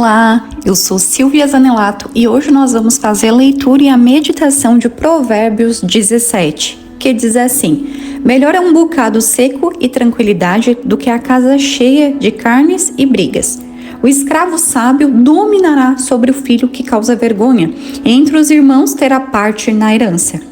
Olá, eu sou Silvia Zanelato e hoje nós vamos fazer a leitura e a meditação de Provérbios 17, que diz assim: melhor é um bocado seco e tranquilidade do que a casa cheia de carnes e brigas. O escravo sábio dominará sobre o filho que causa vergonha, e entre os irmãos terá parte na herança.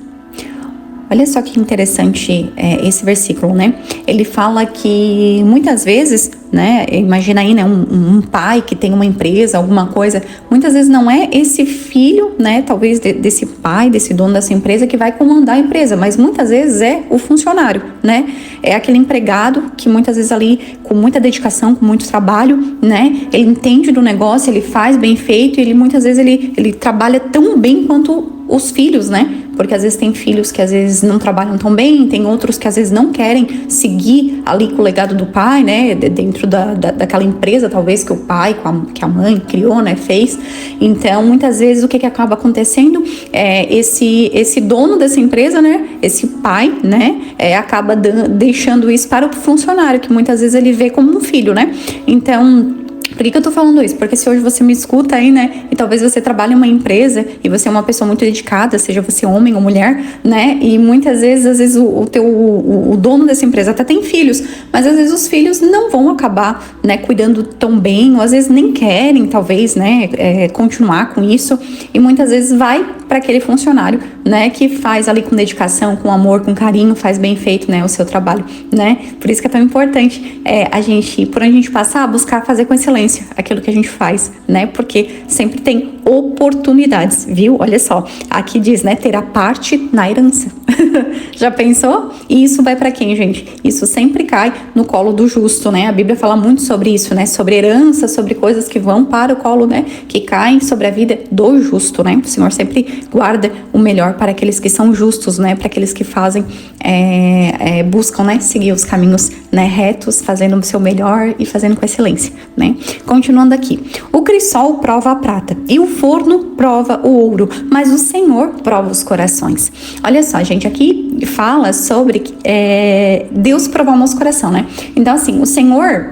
Olha só que interessante esse versículo, né? Ele fala que muitas vezes, né? Imagina aí, né? Um pai que tem uma empresa, alguma coisa. Muitas vezes não é esse filho, né? Talvez desse pai, desse dono dessa empresa que vai comandar a empresa, mas muitas vezes é o funcionário, né? É aquele empregado que muitas vezes ali, com muita dedicação, com muito trabalho, né? Ele entende do negócio, ele faz bem feito e ele muitas vezes ele trabalha tão bem quanto os filhos, né? Porque às vezes tem filhos que às vezes não trabalham tão bem, tem outros que às vezes não querem seguir ali com o legado do pai, né? Dentro daquela empresa, talvez, que o pai, que a mãe criou, né? Fez. Então, muitas vezes, o que acaba acontecendo é esse dono dessa empresa, né? Esse pai, né? Acaba deixando isso para o funcionário, que muitas vezes ele vê como um filho, né? Então, por que eu tô falando isso? Porque se hoje você me escuta aí, né, e talvez você trabalhe em uma empresa e você é uma pessoa muito dedicada, seja você homem ou mulher, né, e muitas vezes, às vezes o dono dessa empresa até tem filhos, mas às vezes os filhos não vão acabar, né, cuidando tão bem, ou às vezes nem querem, talvez, né, continuar com isso, e muitas vezes vai para aquele funcionário, né, que faz ali com dedicação, com amor, com carinho, faz bem feito, né, o seu trabalho, né, por isso que é tão importante por onde a gente passar, buscar fazer com excelência aquilo que a gente faz, né? Porque sempre tem oportunidades, viu? Olha só, aqui diz, né? Terá parte na herança. Já pensou? E isso vai para quem, gente? Isso sempre cai no colo do justo, né? A Bíblia fala muito sobre isso, né? Sobre herança, sobre coisas que vão para o colo, né? Que caem sobre a vida do justo, né? O Senhor sempre guarda o melhor para aqueles que são justos, né? Para aqueles que fazem, buscam, né? Seguir os caminhos, né? Retos, fazendo o seu melhor e fazendo com excelência, né? Continuando aqui. O crisol prova a prata e o forno prova o ouro, mas o Senhor prova os corações. Olha só, gente, aqui fala sobre Deus provar o nosso coração, né? Então, assim, o Senhor,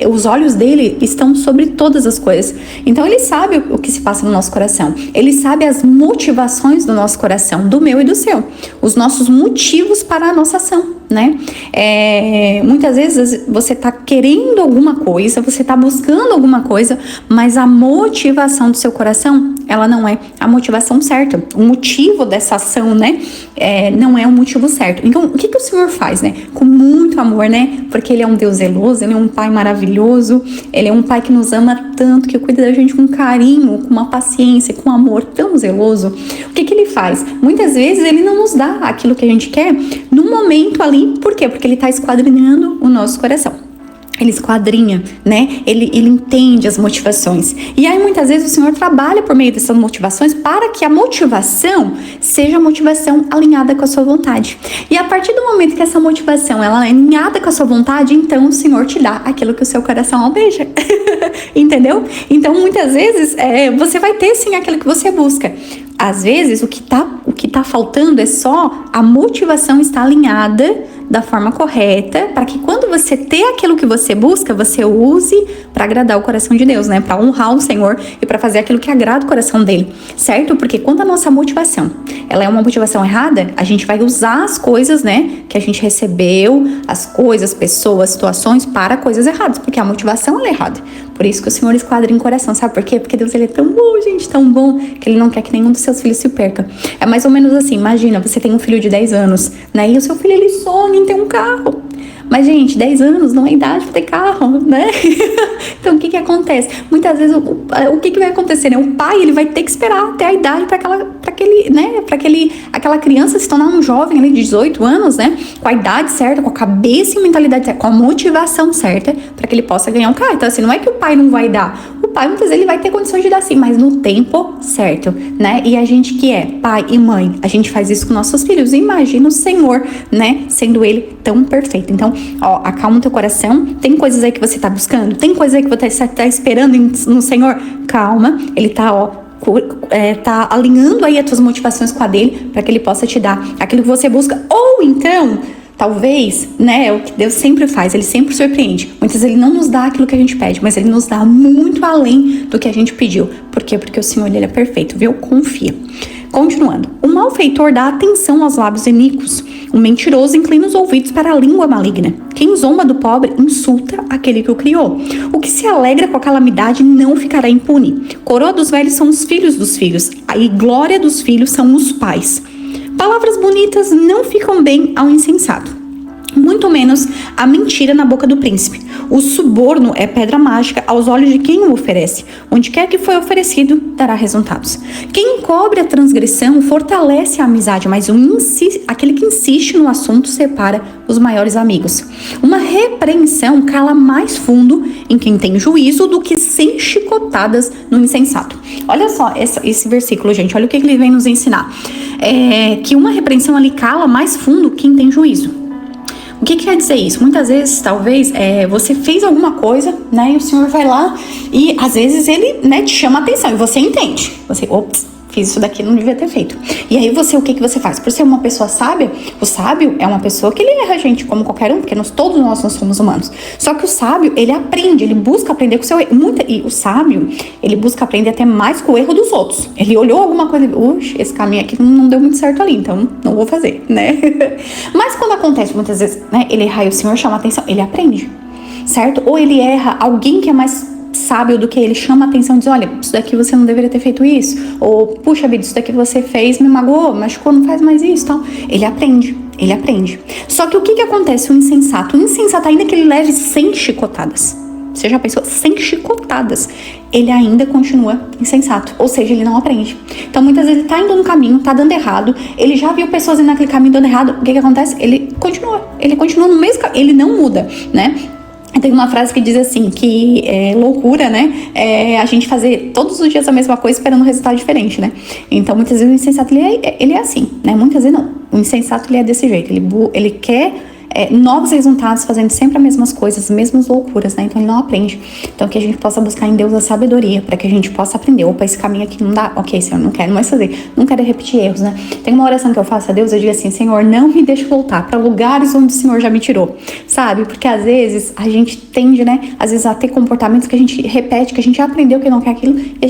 os olhos dele estão sobre todas as coisas. Então, ele sabe o que se passa no nosso coração. Ele sabe as motivações do nosso coração, do meu e do seu. Os nossos motivos para a nossa ação, né? Muitas vezes você está querendo alguma coisa, você está buscando alguma coisa, mas a motivação do seu coração, ela não é a motivação certa. O motivo dessa ação, né? Não é o motivo certo. Então, o que o Senhor faz, né? Com muito amor, né? Porque Ele é um Deus zeloso, Ele é um Pai maravilhoso, Ele é um Pai que nos ama tanto, que cuida da gente com carinho, com uma paciência, com um amor tão zeloso. O que Ele faz? Muitas vezes Ele não nos dá aquilo que a gente quer no momento ali. Por quê? Porque Ele está esquadrinhando o nosso coração. Ele esquadrinha, né? Ele entende as motivações. E aí, muitas vezes, o Senhor trabalha por meio dessas motivações para que a motivação seja a motivação alinhada com a sua vontade. E a partir do momento que essa motivação ela é alinhada com a sua vontade, então o Senhor te dá aquilo que o seu coração almeja. Entendeu? Então, muitas vezes, você vai ter, sim, aquilo que você busca. Às vezes, o que tá faltando é só a motivação estar alinhada da forma correta, para que quando você ter aquilo que você busca, você use para agradar o coração de Deus, né? Para honrar o Senhor e para fazer aquilo que agrada o coração dele, certo? Porque quando a nossa motivação, ela é uma motivação errada, a gente vai usar as coisas, né, que a gente recebeu, as coisas, pessoas, situações para coisas erradas, porque a motivação ela é errada. Por isso que o Senhor esquadrinha o coração, sabe por quê? Porque Deus ele é tão bom, gente, tão bom, que Ele não quer que nenhum dos seus filhos se perca. É mais ou menos assim, imagina, você tem um filho de 10 anos, né? E o seu filho, ele sonha em ter um carro. Mas, gente, 10 anos não é idade para ter carro, né? Então, o que acontece? Muitas vezes, o que vai acontecer, né? O pai, ele vai ter que esperar até a idade para aquela criança se tornar um jovem ali de 18 anos, né? Com a idade certa, com a cabeça e mentalidade certa, com a motivação certa, para que ele possa ganhar um carro. Então, assim, não é que o pai não vai dar. O pai, muitas vezes, ele vai ter condições de dar sim, mas no tempo certo, né? E a gente que é pai e mãe, a gente faz isso com nossos filhos. E imagina o Senhor, né? Sendo Ele tão perfeito. Então, acalma o teu coração. Tem coisas aí que você tá buscando? Tem coisas aí que você tá esperando no Senhor? Calma. Ele tá, tá alinhando aí as tuas motivações com a dele, para que Ele possa te dar aquilo que você busca. Ou então, Talvez, né, é o que Deus sempre faz, Ele sempre surpreende. Muitas vezes Ele não nos dá aquilo que a gente pede, mas Ele nos dá muito além do que a gente pediu. Por quê? Porque o Senhor, Ele é perfeito, viu? Confia. Continuando. O malfeitor dá atenção aos lábios iníquos. O mentiroso inclina os ouvidos para a língua maligna. Quem zomba do pobre insulta aquele que o criou. O que se alegra com a calamidade não ficará impune. Coroa dos velhos são os filhos dos filhos, e glória dos filhos são os pais. Palavras bonitas não ficam bem ao insensato, muito menos a mentira na boca do príncipe. O suborno é pedra mágica aos olhos de quem o oferece. Onde quer que foi oferecido, dará resultados. Quem encobre a transgressão fortalece a amizade, mas aquele que insiste no assunto separa os maiores amigos. Uma repreensão cala mais fundo em quem tem juízo do que 100 chicotadas no insensato. Olha só esse versículo, gente. Olha o que ele vem nos ensinar. Que uma repreensão ali cala mais fundo quem tem juízo. O que quer dizer isso? Muitas vezes, talvez, você fez alguma coisa, né, e o Senhor vai lá e, às vezes, Ele, né, te chama a atenção e você entende. Você, ops, fiz isso daqui, não devia ter feito. E aí o que você faz? Por ser uma pessoa sábia, o sábio é uma pessoa que ele erra, gente, como qualquer um, porque todos nós somos humanos. Só que o sábio, ele aprende, ele busca aprender com o seu erro. E o sábio, ele busca aprender até mais com o erro dos outros. Ele olhou alguma coisa e, esse caminho aqui não deu muito certo ali, então não vou fazer, né? Mas quando acontece muitas vezes, né, ele erra e o Senhor chama a atenção, ele aprende, certo? Ou ele erra, alguém que é mais sábio do que ele chama a atenção e diz, olha, isso daqui você não deveria ter feito isso, ou puxa vida, isso daqui você fez, me magoou, machucou, não faz mais isso, tal. Ele aprende. Só que o que acontece? O insensato, ainda que ele leve 100 chicotadas, você já pensou? 100 chicotadas, ele ainda continua insensato, ou seja, ele não aprende. Então muitas vezes ele tá indo no caminho, tá dando errado, ele já viu pessoas indo naquele caminho dando errado, o que acontece? Ele continua no mesmo caminho, ele não muda, né? Tem uma frase que diz assim, que é loucura, né? A gente fazer todos os dias a mesma coisa esperando um resultado diferente, né? Então, muitas vezes o insensato, ele é assim, né? Muitas vezes não. O insensato, ele é desse jeito. Ele quer novos resultados, fazendo sempre as mesmas coisas, as mesmas loucuras, né? Então, ele não aprende. Então, que a gente possa buscar em Deus a sabedoria, para que a gente possa aprender. Opa, esse caminho aqui não dá. Ok, Senhor, não quero mais fazer. Não quero repetir erros, né? Tem uma oração que eu faço a Deus, eu digo assim, Senhor, não me deixe voltar para lugares onde o Senhor já me tirou, sabe? Porque às vezes a gente tende, né? Às vezes a ter comportamentos que a gente repete, que a gente já aprendeu que não quer aquilo, e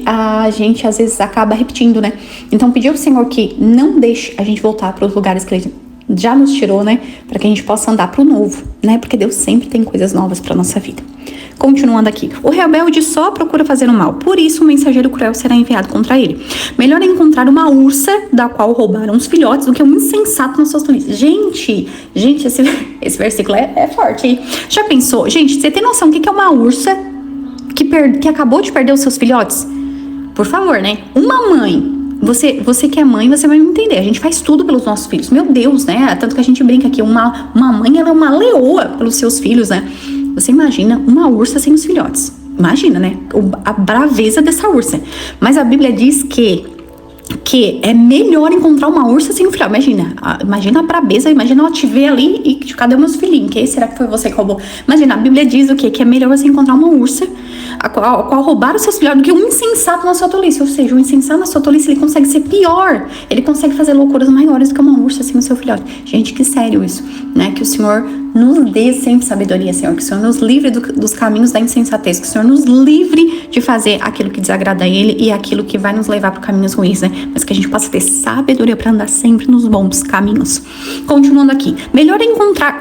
a gente às vezes acaba repetindo, né? Então, pedir ao Senhor que não deixe a gente voltar para os lugares que Ele já nos tirou, né? Para que a gente possa andar pro novo, né? Porque Deus sempre tem coisas novas para nossa vida. Continuando aqui. O rebelde só procura fazer o mal. Por isso, o mensageiro cruel será enviado contra ele. Melhor é encontrar uma ursa da qual roubaram os filhotes do que um insensato nas suas tolices. Gente, esse versículo é forte, hein? Já pensou? Gente, você tem noção do que é uma ursa que acabou de perder os seus filhotes? Por favor, né? Uma mãe. Você que é mãe, você vai me entender. A gente faz tudo pelos nossos filhos. Meu Deus, né? Tanto que a gente brinca aqui, uma mãe, ela é uma leoa pelos seus filhos, né? Você imagina uma ursa sem os filhotes. Imagina, né? A braveza dessa ursa. Mas a Bíblia diz que é melhor encontrar uma ursa sem um filhote. Imagina a brabeza, imagina ela te ver ali e cadê meus filhinhos? Será que foi você que roubou? Imagina, a Bíblia diz o quê? Que é melhor você encontrar uma ursa a qual roubaram os seus filhotes do que um insensato na sua tolice. Ou seja, o insensato na sua tolice, ele consegue ser pior. Ele consegue fazer loucuras maiores do que uma ursa sem o seu filhote. Gente, que sério isso, né? Que o Senhor nos dê sempre sabedoria, Senhor. Que o Senhor nos livre dos caminhos da insensatez. Que o Senhor nos livre de fazer aquilo que desagrada a Ele e aquilo que vai nos levar para caminhos ruins, né? Mas que a gente possa ter sabedoria para andar sempre nos bons caminhos. Continuando aqui. Melhor é encontrar...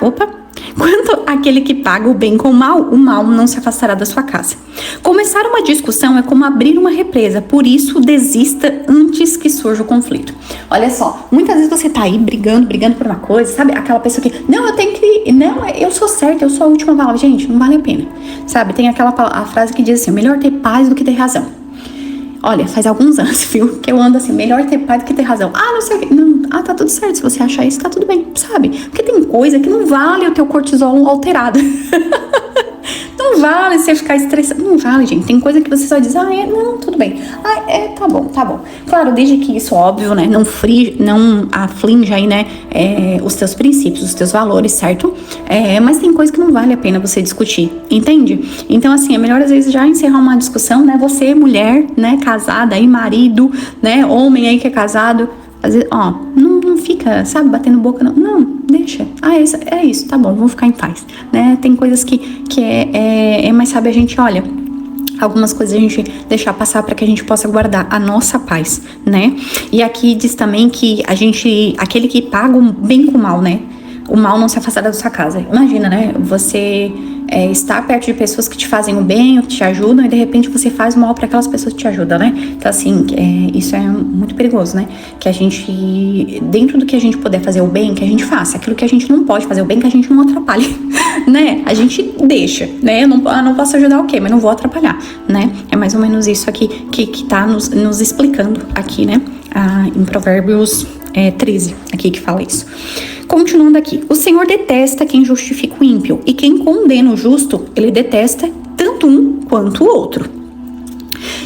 Quanto àquele que paga o bem com o mal não se afastará da sua casa. Começar uma discussão é como abrir uma represa, por isso desista antes que surja o conflito. Olha só, muitas vezes você tá aí brigando por uma coisa, sabe? Aquela pessoa que, eu sou certa, eu sou a última palavra. Gente, não vale a pena, sabe? Tem a frase que diz assim, melhor ter paz do que ter razão. Olha, faz alguns anos, viu, que eu ando assim, melhor ter paz do que ter razão. Não sei o que. Tá tudo certo. Se você achar isso, tá tudo bem, sabe? Porque tem coisa que não vale o teu cortisol alterado. Não vale você ficar estressado. Não vale, gente. Tem coisa que você só diz, tudo bem. Tá bom. Claro, desde que isso, óbvio, né, não aflinja aí, né, os teus princípios, os teus valores, certo? Mas tem coisa que não vale a pena você discutir, entende? Então, assim, é melhor às vezes já encerrar uma discussão, né, você, mulher, né, casada aí, marido, né, homem aí que é casado, às vezes, não fica, sabe, batendo boca, não, deixa. É isso, tá bom, vamos ficar em paz, né? Tem coisas que é mais sábio a gente, olha, algumas coisas a gente deixar passar para que a gente possa guardar a nossa paz, né? E aqui diz também que aquele que paga o bem com o mal, né? O mal não se afastará da sua casa. Imagina, né? Você estar perto de pessoas que te fazem o bem, ou que te ajudam, e de repente você faz o mal para aquelas pessoas que te ajudam, né? Então, assim, isso é muito perigoso, né? Que a gente, dentro do que a gente puder fazer o bem, que a gente faça. Aquilo que a gente não pode fazer o bem, que a gente não atrapalhe, né? A gente deixa, né? Eu não posso ajudar, ok, mas não vou atrapalhar, né? É mais ou menos isso aqui que tá nos explicando aqui, né? Em Provérbios 13, aqui que fala isso. Continuando aqui, o Senhor detesta quem justifica o ímpio, e quem condena o justo, ele detesta tanto um quanto o outro.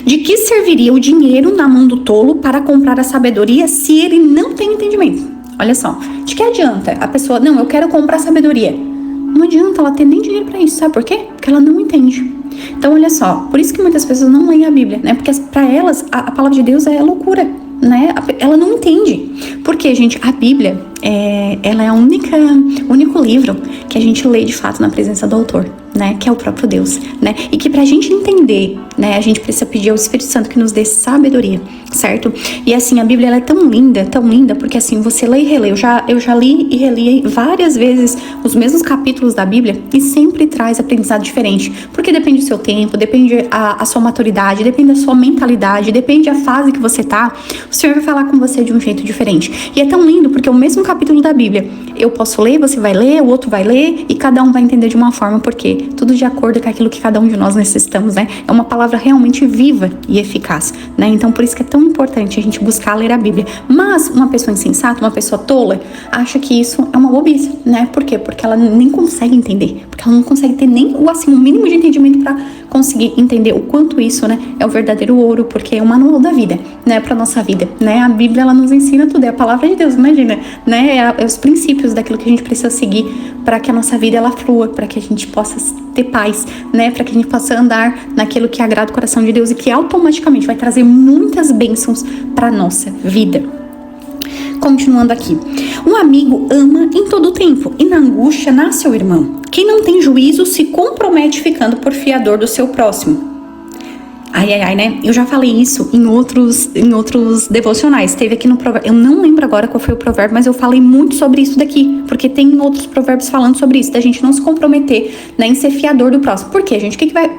De que serviria o dinheiro na mão do tolo para comprar a sabedoria se ele não tem entendimento? Olha só, de que adianta a pessoa, não, eu quero comprar sabedoria. Não adianta ela ter nem dinheiro para isso, sabe por quê? Porque ela não entende. Então, olha só, por isso que muitas pessoas não leem a Bíblia, né? Porque para elas, a palavra de Deus é loucura, né? Ela não entende. Porque, gente, a Bíblia, ela é o único livro que a gente lê de fato na presença do autor, né? Que é o próprio Deus, né? E que pra gente entender, né? A gente precisa pedir ao Espírito Santo que nos dê sabedoria, certo? E assim, a Bíblia ela é tão linda, porque assim, você lê e relê. Eu já li e reli várias vezes os mesmos capítulos da Bíblia e sempre traz aprendizado diferente. Porque depende do seu tempo, depende a sua maturidade, depende da sua mentalidade, depende da fase que você tá. O Senhor vai falar com você de um jeito diferente. E é tão lindo porque o mesmo capítulo da Bíblia, eu posso ler, você vai ler, o outro vai ler e cada um vai entender de uma forma, porque tudo de acordo com aquilo que cada um de nós necessitamos, né? É uma palavra realmente viva e eficaz, né? Então, por isso que é tão importante a gente buscar ler a Bíblia. Mas uma pessoa insensata, uma pessoa tola, acha que isso é uma bobice, né? Por quê? Porque ela nem consegue entender, porque ela não consegue ter nem o mínimo de entendimento para conseguir entender o quanto isso, né, é o verdadeiro ouro, porque é o manual da vida, né, para nossa vida, né? A Bíblia ela nos ensina tudo, é a palavra de Deus, imagina, né? É os princípios daquilo que a gente precisa seguir para que a nossa vida ela flua, para que a gente possa ter paz, né? Para que a gente possa andar naquilo que agrada o coração de Deus e que automaticamente vai trazer muitas bênçãos para nossa vida. Continuando aqui. Um amigo ama em todo tempo, e na angústia nasce o irmão. Quem não tem juízo se compromete ficando por fiador do seu próximo. Ai, né? Eu já falei isso em outros devocionais. Teve aqui no provérbio, eu não lembro agora qual foi o provérbio, mas eu falei muito sobre isso daqui, porque tem outros provérbios falando sobre isso, da gente não se comprometer, né, em ser fiador do próximo. Por quê, gente? O que vai...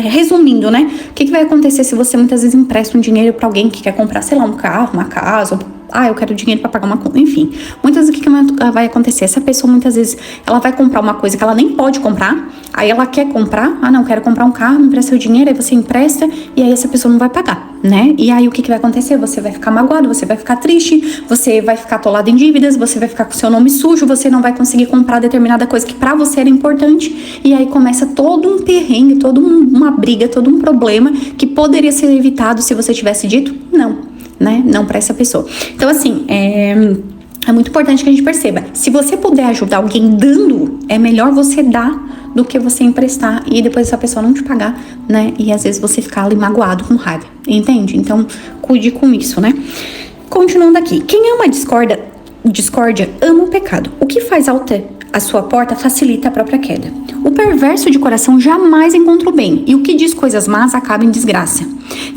resumindo, né? O que vai acontecer se você muitas vezes empresta um dinheiro para alguém que quer comprar, sei lá, um carro, uma casa, ou eu quero dinheiro para pagar uma conta, enfim. Muitas vezes o que vai acontecer? Essa pessoa muitas vezes ela vai comprar uma coisa que ela nem pode comprar, aí ela quer comprar, não, quero comprar um carro, me empresta o dinheiro, aí você empresta e aí essa pessoa não vai pagar, né? E aí o que vai acontecer? Você vai ficar magoado, você vai ficar triste, você vai ficar atolado em dívidas, você vai ficar com seu nome sujo, você não vai conseguir comprar determinada coisa que pra você era importante, e aí começa todo um perrengue, toda uma briga, todo um problema que poderia ser evitado se você tivesse dito não, né? Não para essa pessoa. Então, assim, é muito importante que a gente perceba. Se você puder ajudar alguém dando, é melhor você dar do que você emprestar e depois essa pessoa não te pagar, né? E às vezes você ficar ali magoado, com raiva, entende? Então, cuide com isso, né? Continuando aqui. Quem ama a discórdia ama o pecado. O que faz alta a sua porta facilita a própria queda. O perverso de coração jamais encontra o bem, e o que diz coisas más acaba em desgraça.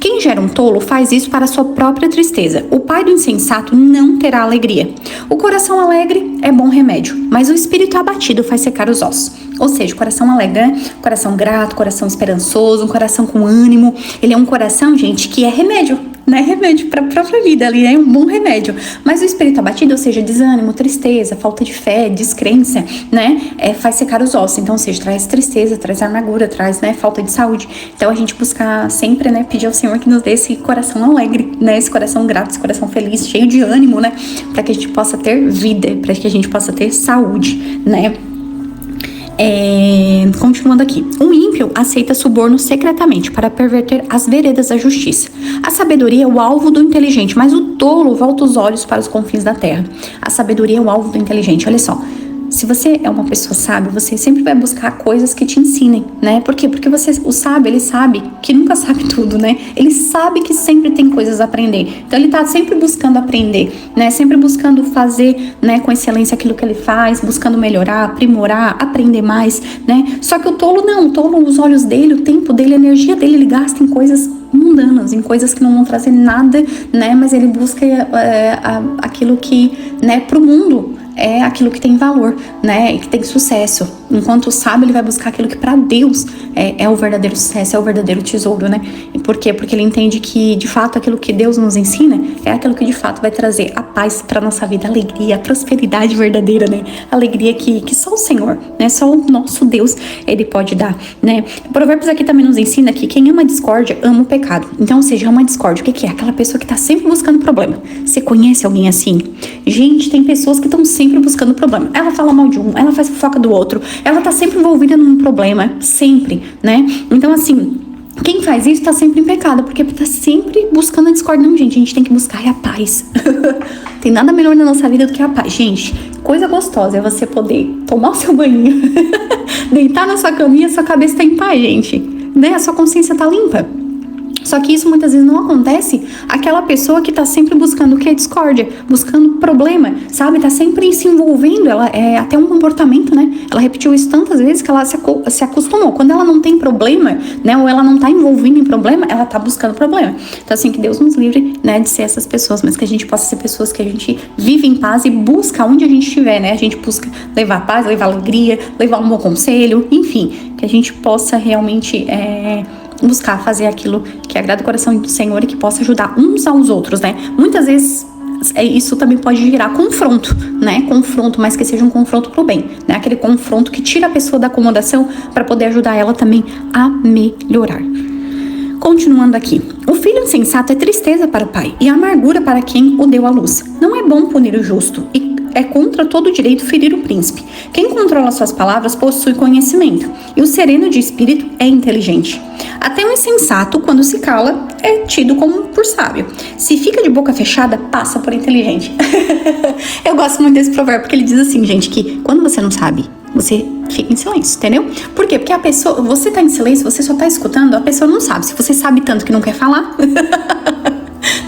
Quem gera um tolo faz isso para a sua própria tristeza. O pai do insensato não terá alegria. O coração alegre é bom remédio, mas o espírito abatido faz secar os ossos. Ou seja, coração alegre, né? Coração grato, coração esperançoso, um coração com ânimo. Ele é um coração, gente, que é remédio, né? Remédio para a própria vida ali, é um bom remédio. Mas o espírito abatido, ou seja, desânimo, tristeza, falta de fé, descrença, né? Faz secar os ossos. Então, ou seja, traz tristeza, traz amargura, traz, né, falta de saúde. Então, a gente buscar sempre, né, pedir ao Senhor que nos dê esse coração alegre, né? Esse coração grato, esse coração feliz, cheio de ânimo, né? Para que a gente possa ter vida, para que a gente possa ter saúde, né? Continuando aqui. Um ímpio aceita suborno secretamente para perverter as veredas da justiça. A sabedoria é o alvo do inteligente, mas o tolo volta os olhos para os confins da terra. A sabedoria é o alvo do inteligente. Olha só. se você é uma pessoa sábia, você sempre vai buscar coisas que te ensinem, né? Por quê? Porque o sábio, ele sabe que nunca sabe tudo, né? Ele sabe que sempre tem coisas a aprender. Então ele tá sempre buscando aprender, né? Sempre buscando fazer, né, com excelência aquilo que ele faz, buscando melhorar, aprimorar, aprender mais, né? Só que o tolo não, o tolo, os olhos dele, o tempo dele, a energia dele, ele gasta em coisas mundanas, em coisas que não vão trazer nada, né? Mas ele busca aquilo que, né, pro mundo é aquilo que tem valor, né, e que tem sucesso. Enquanto o sábio, ele vai buscar aquilo que para Deus é o verdadeiro sucesso, é o verdadeiro tesouro, né? E por quê? Porque ele entende que, de fato, aquilo que Deus nos ensina é aquilo que, de fato, vai trazer a paz para nossa vida, a alegria, a prosperidade verdadeira, né? A alegria que só o Senhor, né? Só o nosso Deus, ele pode dar, né? Provérbios aqui também nos ensina que quem ama a discórdia, ama o pecado. Então, ou seja, ama a discórdia. O que é? Aquela pessoa que tá sempre buscando problema. Você conhece alguém assim? Gente, tem pessoas que estão sempre buscando problema. Ela fala mal de um, ela faz fofoca do outro, ela tá sempre envolvida num problema, sempre, né? Então, assim, quem faz isso tá sempre em pecado, porque tá sempre buscando a discórdia. Não, gente, a gente tem que buscar a paz. Tem nada melhor na nossa vida do que a paz. Gente, coisa gostosa é você poder tomar o seu banho, deitar na sua caminha, sua cabeça tá em paz, gente, né? A sua consciência tá limpa. Só que isso muitas vezes não acontece aquela pessoa que tá sempre buscando o que é discórdia, buscando problema, sabe? Tá sempre se envolvendo, ela é até um comportamento, né? Ela repetiu isso tantas vezes que ela se acostumou. Quando ela não tem problema, né? Ou ela não tá envolvida em problema, ela tá buscando problema. Então, assim, que Deus nos livre, né? De ser essas pessoas, mas que a gente possa ser pessoas que a gente vive em paz e busca onde a gente estiver, né? A gente busca levar paz, levar alegria, levar um bom conselho, enfim, que a gente possa realmente buscar fazer aquilo que agrada o coração do Senhor e que possa ajudar uns aos outros, né? Muitas vezes isso também pode gerar confronto, né? Confronto, mas que seja um confronto pro bem, né? Aquele confronto que tira a pessoa da acomodação para poder ajudar ela também a melhorar. Continuando aqui. O filho insensato é tristeza para o pai e amargura para quem o deu à luz. Não é bom punir o justo e é contra todo direito ferir o príncipe. Quem controla suas palavras possui conhecimento e o sereno de espírito é inteligente. Até um insensato, quando se cala, é tido como por sábio. Se fica de boca fechada, passa por inteligente. Eu gosto muito desse provérbio, porque ele diz assim, gente, que quando você não sabe, você fica em silêncio, entendeu? Por quê? Porque a pessoa, você tá em silêncio, você só tá escutando, a pessoa não sabe. Se você sabe tanto que não quer falar,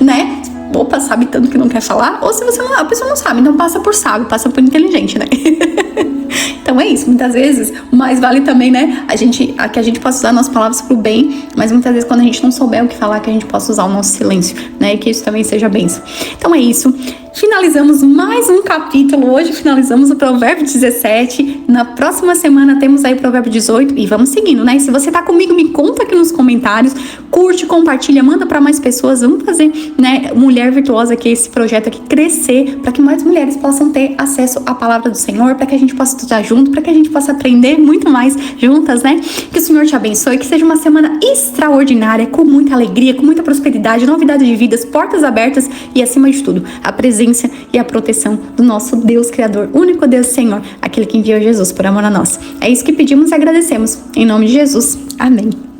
né? Opa, sabe tanto que não quer falar, ou se você não, a pessoa não sabe, então passa por sábio, passa por inteligente, né? Então é isso, muitas vezes, mas vale também, né, que a gente possa usar nossas palavras pro bem, mas muitas vezes quando a gente não souber o que falar, que a gente possa usar o nosso silêncio, né, e que isso também seja bênção. Então é isso, finalizamos mais um capítulo, hoje finalizamos o provérbio 17, na próxima semana temos aí o provérbio 18 e vamos seguindo, né, e se você tá comigo, me conta aqui nos comentários, curte, compartilha, manda para mais pessoas, vamos fazer, né, Mulher Virtuosa, que é esse projeto aqui, crescer, para que mais mulheres possam ter acesso à palavra do Senhor, para que a gente possa estudar junto, para que a gente possa aprender muito mais juntas, né? Que o Senhor te abençoe, que seja uma semana extraordinária, com muita alegria, com muita prosperidade, novidade de vidas, portas abertas e, acima de tudo, a presença e a proteção do nosso Deus Criador, único Deus Senhor, aquele que enviou Jesus por amor a nós. É isso que pedimos e agradecemos. Em nome de Jesus. Amém.